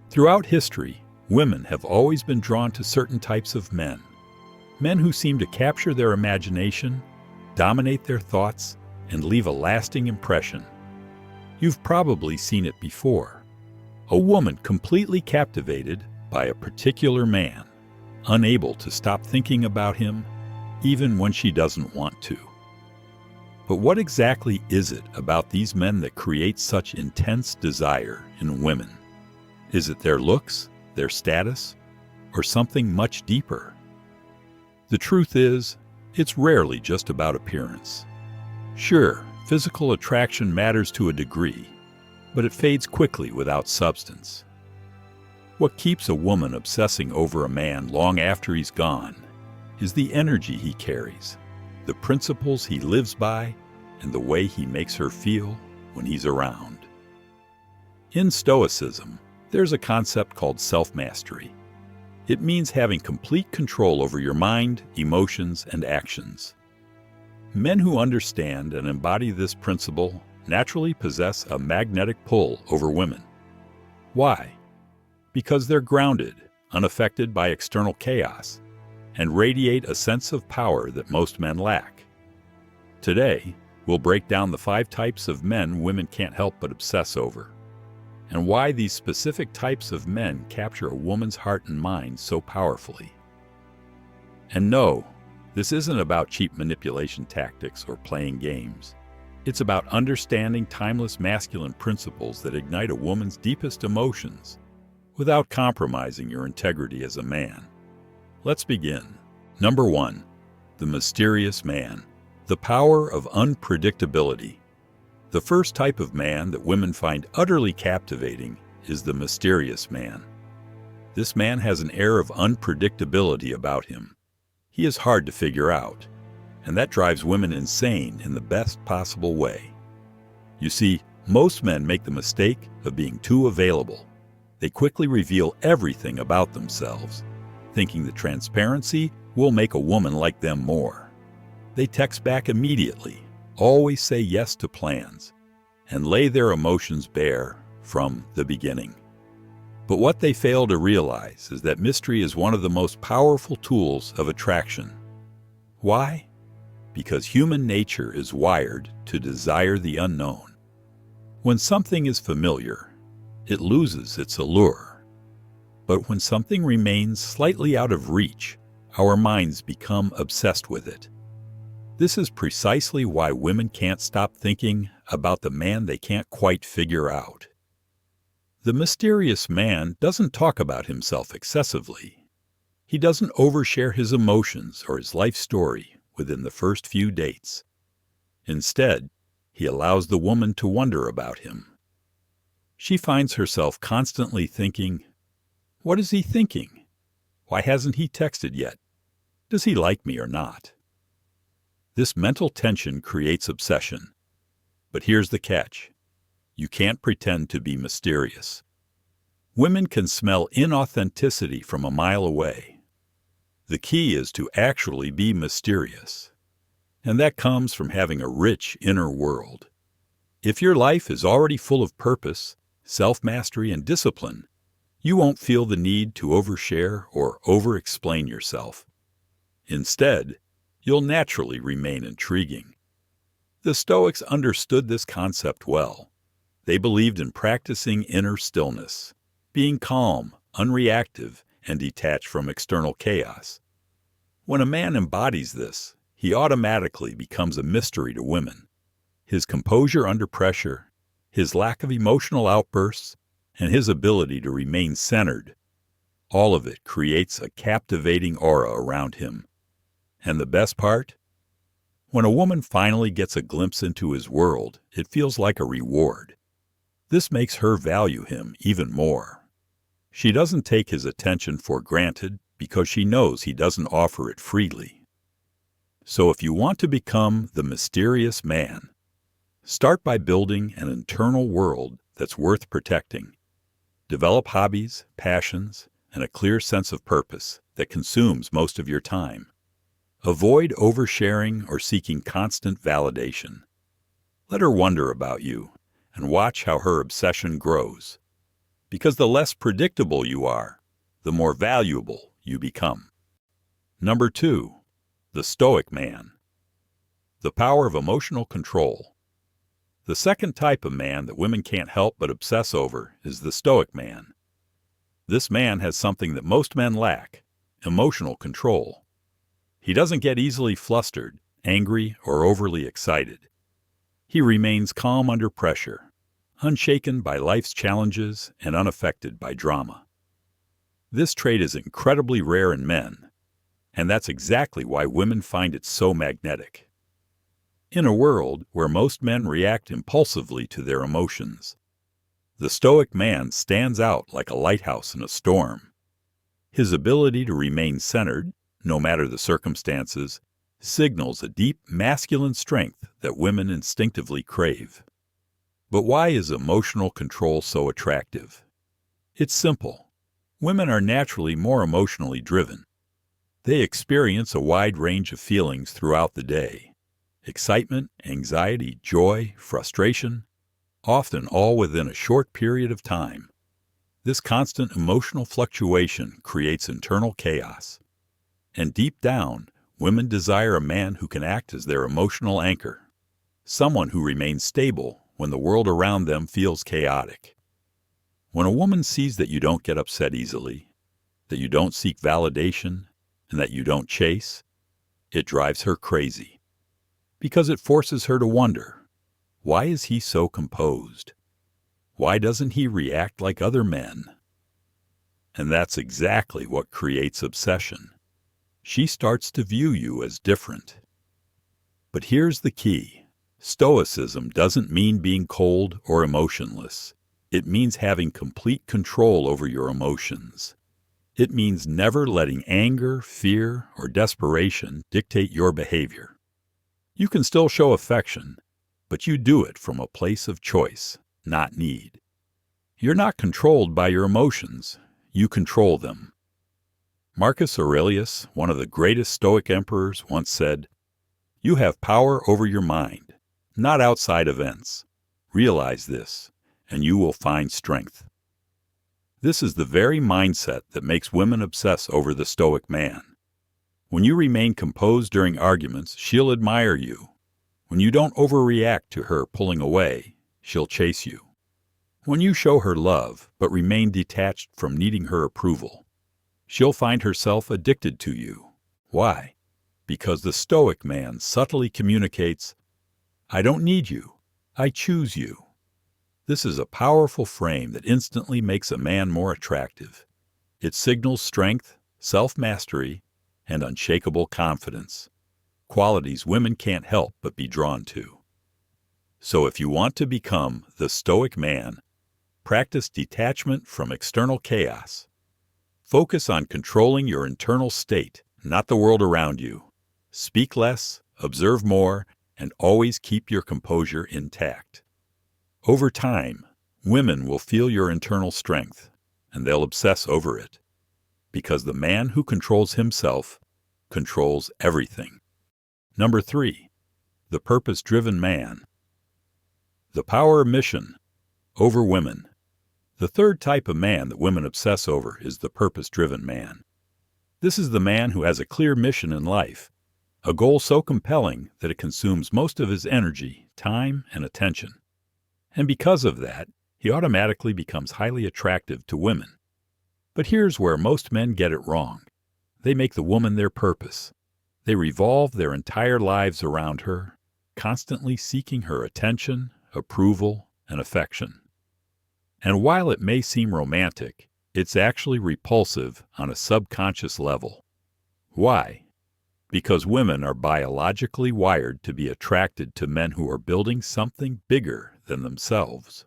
Throughout history, women have always been drawn to certain types of men. Men who seem to capture their imagination, dominate their thoughts, and leave a lasting impression. You've probably seen it before. A woman completely captivated by a particular man, unable to stop thinking about him, even when she doesn't want to. But what exactly is it about these men that creates such intense desire in women? Is it their looks, their status, or something much deeper? The truth is, it's rarely just about appearance. Sure, physical attraction matters to a degree, but it fades quickly without substance. What keeps a woman obsessing over a man long after he's gone is the energy he carries, the principles he lives by, and the way he makes her feel when he's around. In Stoicism, there's a concept called self-mastery. It means having complete control over your mind, emotions, and actions. Men who understand and embody this principle naturally possess a magnetic pull over women. Why? Because they're grounded, unaffected by external chaos, and radiate a sense of power that most men lack. Today, we'll break down the 5 types of men women can't help but obsess over, and why these specific types of men capture a woman's heart and mind so powerfully. And no, this isn't about cheap manipulation tactics or playing games. It's about understanding timeless masculine principles that ignite a woman's deepest emotions without compromising your integrity as a man. Let's begin. Number 1. The mysterious man. The power of unpredictability. The first type of man that women find utterly captivating is the mysterious man. This man has an air of unpredictability about him. He is hard to figure out, and that drives women insane in the best possible way. You see, most men make the mistake of being too available. They quickly reveal everything about themselves, thinking that transparency will make a woman like them more. They text back immediately, always say yes to plans, and lay their emotions bare from the beginning. But what they fail to realize is that mystery is one of the most powerful tools of attraction. Why? Because human nature is wired to desire the unknown. When something is familiar, it loses its allure. But when something remains slightly out of reach, our minds become obsessed with it. This is precisely why women can't stop thinking about the man they can't quite figure out. The mysterious man doesn't talk about himself excessively. He doesn't overshare his emotions or his life story within the first few dates. Instead, he allows the woman to wonder about him. She finds herself constantly thinking, "What is he thinking? Why hasn't he texted yet? Does he like me or not?" This mental tension creates obsession. But here's the catch. You can't pretend to be mysterious. Women can smell inauthenticity from a mile away. The key is to actually be mysterious. And that comes from having a rich inner world. If your life is already full of purpose, self-mastery, and discipline, you won't feel the need to overshare or over-explain yourself. Instead, you'll naturally remain intriguing. The Stoics understood this concept well. They believed in practicing inner stillness, being calm, unreactive, and detached from external chaos. When a man embodies this, he automatically becomes a mystery to women. His composure under pressure, his lack of emotional outbursts, and his ability to remain centered, all of it creates a captivating aura around him. And the best part? When a woman finally gets a glimpse into his world, it feels like a reward. This makes her value him even more. She doesn't take his attention for granted because she knows he doesn't offer it freely. So if you want to become the mysterious man, start by building an internal world that's worth protecting. Develop hobbies, passions, and a clear sense of purpose that consumes most of your time. Avoid oversharing or seeking constant validation. Let her wonder about you and watch how her obsession grows. Because the less predictable you are, the more valuable you become. Number 2, the Stoic Man. The power of emotional control. The second type of man that women can't help but obsess over is the Stoic Man. This man has something that most men lack: emotional control. He doesn't get easily flustered, angry, or overly excited. He remains calm under pressure, unshaken by life's challenges and unaffected by drama. This trait is incredibly rare in men, and that's exactly why women find it so magnetic. In a world where most men react impulsively to their emotions, the Stoic Man stands out like a lighthouse in a storm. His ability to remain centered, no matter the circumstances, signals a deep masculine strength that women instinctively crave. But why is emotional control so attractive? It's simple. Women are naturally more emotionally driven. They experience a wide range of feelings throughout the day: excitement, anxiety, joy, frustration, often all within a short period of time. This constant emotional fluctuation creates internal chaos. And deep down, women desire a man who can act as their emotional anchor, someone who remains stable when the world around them feels chaotic. When a woman sees that you don't get upset easily, that you don't seek validation, and that you don't chase, it drives her crazy. Because it forces her to wonder, why is he so composed? Why doesn't he react like other men? And that's exactly what creates obsession. She starts to view you as different. But here's the key. Stoicism doesn't mean being cold or emotionless. It means having complete control over your emotions. It means never letting anger, fear, or desperation dictate your behavior. You can still show affection, but you do it from a place of choice, not need. You're not controlled by your emotions. You control them. Marcus Aurelius, one of the greatest Stoic emperors, once said, "You have power over your mind, not outside events. Realize this, and you will find strength." This is the very mindset that makes women obsess over the Stoic Man. When you remain composed during arguments, she'll admire you. When you don't overreact to her pulling away, she'll chase you. When you show her love, but remain detached from needing her approval, she'll find herself addicted to you. Why? Because the Stoic Man subtly communicates, "I don't need you. I choose you." This is a powerful frame that instantly makes a man more attractive. It signals strength, self-mastery, and unshakable confidence, qualities women can't help but be drawn to. So if you want to become the Stoic Man, practice detachment from external chaos. Focus on controlling your internal state, not the world around you. Speak less, observe more, and always keep your composure intact. Over time, women will feel your internal strength, and they'll obsess over it. Because the man who controls himself controls everything. Number 3, the purpose-driven man. The power of mission over women. The third type of man that women obsess over is the purpose-driven man. This is the man who has a clear mission in life, a goal so compelling that it consumes most of his energy, time, and attention. And because of that, he automatically becomes highly attractive to women. But here's where most men get it wrong. They make the woman their purpose. They revolve their entire lives around her, constantly seeking her attention, approval, and affection. And while it may seem romantic, it's actually repulsive on a subconscious level. Why? Because women are biologically wired to be attracted to men who are building something bigger than themselves.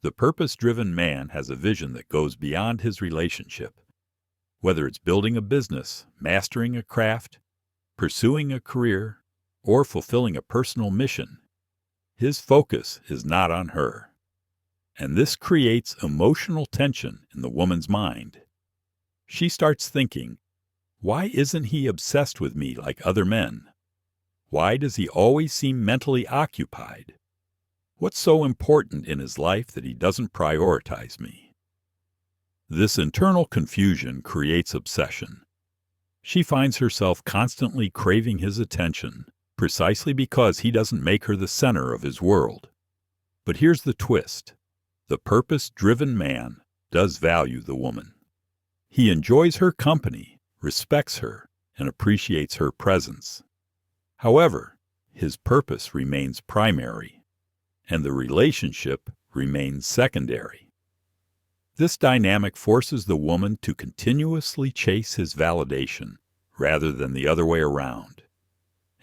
The purpose-driven man has a vision that goes beyond his relationship. Whether it's building a business, mastering a craft, pursuing a career, or fulfilling a personal mission, his focus is not on her. And this creates emotional tension in the woman's mind. She starts thinking, why isn't he obsessed with me like other men? Why does he always seem mentally occupied? What's so important in his life that he doesn't prioritize me? This internal confusion creates obsession. She finds herself constantly craving his attention, precisely because he doesn't make her the center of his world. But here's the twist. The purpose-driven man does value the woman. He enjoys her company, respects her, and appreciates her presence. However, his purpose remains primary, and the relationship remains secondary. This dynamic forces the woman to continuously chase his validation rather than the other way around.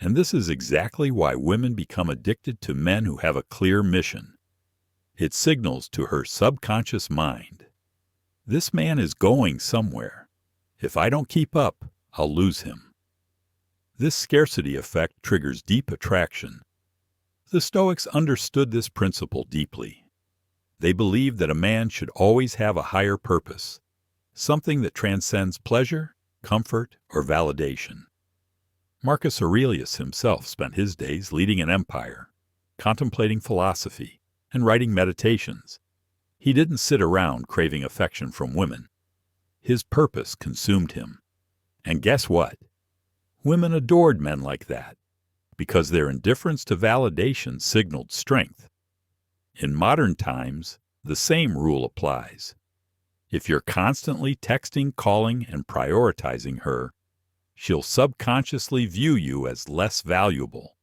And this is exactly why women become addicted to men who have a clear mission. It signals to her subconscious mind, this man is going somewhere. If I don't keep up, I'll lose him. This scarcity effect triggers deep attraction. The Stoics understood this principle deeply. They believed that a man should always have a higher purpose, something that transcends pleasure, comfort, or validation. Marcus Aurelius himself spent his days leading an empire, contemplating philosophy, and writing meditations. He didn't sit around craving affection from women. His purpose consumed him. And guess what? Women adored men like that, because their indifference to validation signaled strength. In modern times, the same rule applies. If you're constantly texting, calling, and prioritizing her, she'll subconsciously view you as less valuable.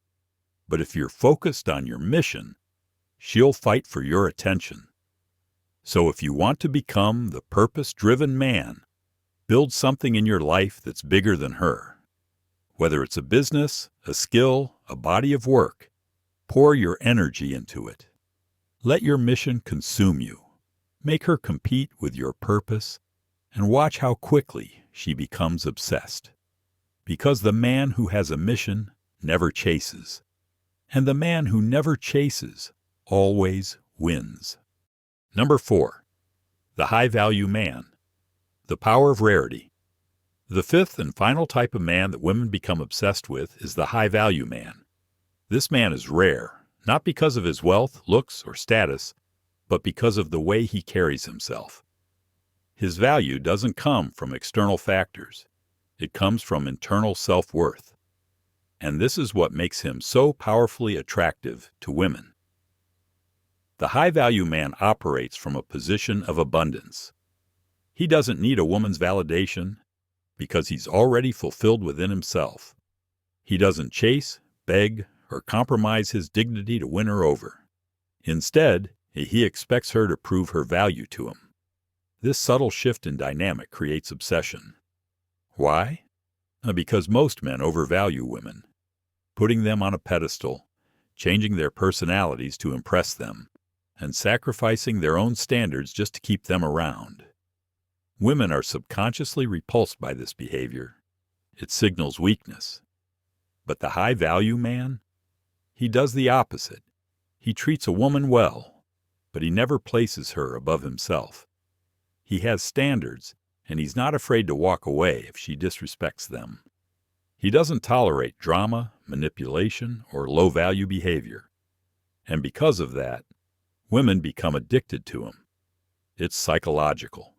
But if you're focused on your mission, she'll fight for your attention. So if you want to become the purpose-driven man, build something in your life that's bigger than her. Whether it's a business, a skill, a body of work, pour your energy into it. Let your mission consume you. Make her compete with your purpose, and watch how quickly she becomes obsessed. Because the man who has a mission never chases, and the man who never chases always wins. Number 4. The high-value man. The power of rarity. The fifth and final type of man that women become obsessed with is the high-value man. This man is rare, not because of his wealth, looks, or status, but because of the way he carries himself. His value doesn't come from external factors. It comes from internal self-worth. And this is what makes him so powerfully attractive to women. The high-value man operates from a position of abundance. He doesn't need a woman's validation because he's already fulfilled within himself. He doesn't chase, beg, or compromise his dignity to win her over. Instead, he expects her to prove her value to him. This subtle shift in dynamic creates obsession. Why? Because most men overvalue women, putting them on a pedestal, changing their personalities to impress them, and sacrificing their own standards just to keep them around. Women are subconsciously repulsed by this behavior. It signals weakness. But the high-value man? He does the opposite. He treats a woman well, but he never places her above himself. He has standards, and he's not afraid to walk away if she disrespects them. He doesn't tolerate drama, manipulation, or low-value behavior. And because of that, women become addicted to him. It's psychological.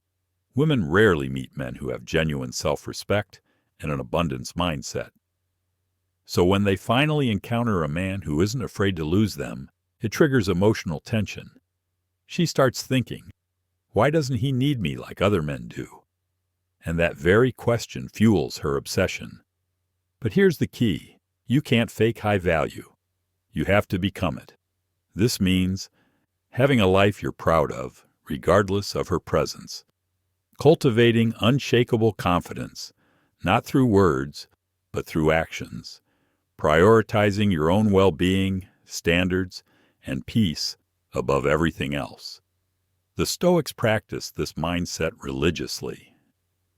Women rarely meet men who have genuine self-respect and an abundance mindset. So when they finally encounter a man who isn't afraid to lose them, it triggers emotional tension. She starts thinking, why doesn't he need me like other men do? And that very question fuels her obsession. But here's the key. You can't fake high value. You have to become it. This means having a life you're proud of, regardless of her presence. Cultivating unshakable confidence, not through words, but through actions. Prioritizing your own well-being, standards, and peace above everything else. The Stoics practiced this mindset religiously.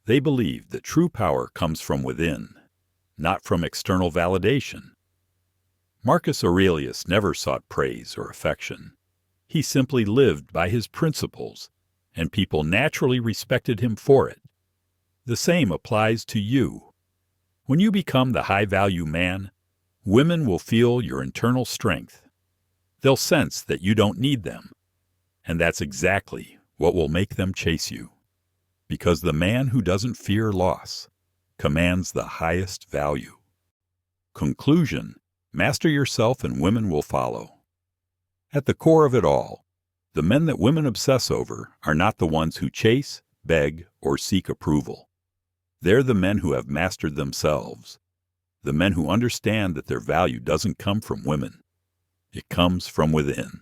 They believed that true power comes from within, not from external validation. Marcus Aurelius never sought praise or affection. He simply lived by his principles, and people naturally respected him for it. The same applies to you. When you become the high-value man, women will feel your internal strength. They'll sense that you don't need them, and that's exactly what will make them chase you. Because the man who doesn't fear loss commands the highest value. Conclusion: master yourself and women will follow. At the core of it all, the men that women obsess over are not the ones who chase, beg, or seek approval. They're the men who have mastered themselves, the men who understand that their value doesn't come from women. It comes from within.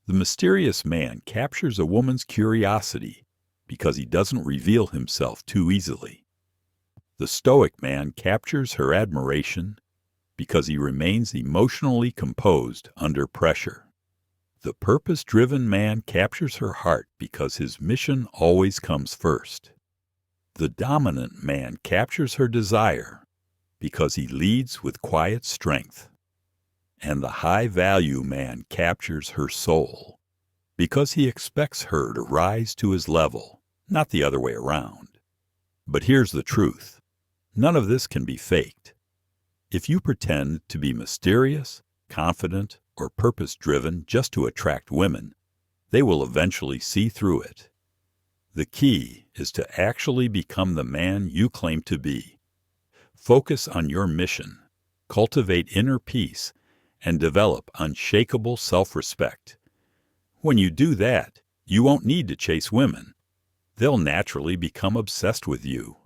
The mysterious man captures a woman's curiosity because he doesn't reveal himself too easily. The Stoic man captures her admiration because he remains emotionally composed under pressure. The purpose-driven man captures her heart because his mission always comes first. The dominant man captures her desire because he leads with quiet strength. And the high-value man captures her soul because he expects her to rise to his level, not the other way around. But here's the truth: none of this can be faked. If you pretend to be mysterious, confident, or purpose-driven just to attract women, they will eventually see through it. The key is to actually become the man you claim to be. Focus on your mission, cultivate inner peace, and develop unshakable self-respect. When you do that, you won't need to chase women. They'll naturally become obsessed with you.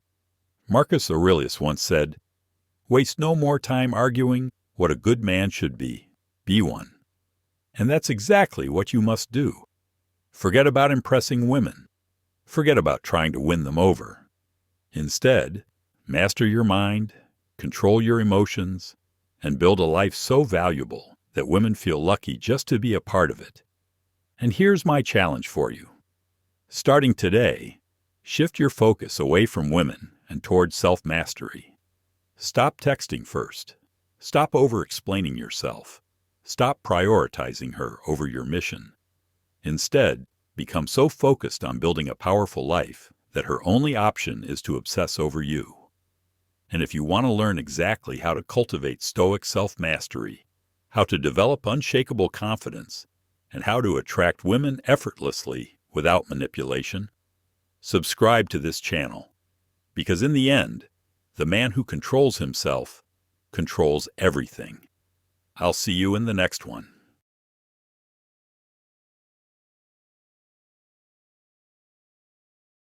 Marcus Aurelius once said, "Waste no more time arguing what a good man should be. Be one." And that's exactly what you must do. Forget about impressing women. Forget about trying to win them over. Instead, master your mind, control your emotions, and build a life so valuable that women feel lucky just to be a part of it. And here's my challenge for you. Starting today, shift your focus away from women and toward self-mastery. Stop texting first. Stop over-explaining yourself. Stop prioritizing her over your mission. Instead, become so focused on building a powerful life that her only option is to obsess over you. And if you want to learn exactly how to cultivate Stoic self-mastery, how to develop unshakable confidence, and how to attract women effortlessly without manipulation, subscribe to this channel. Because in the end, the man who controls himself controls everything. I'll see you in the next one.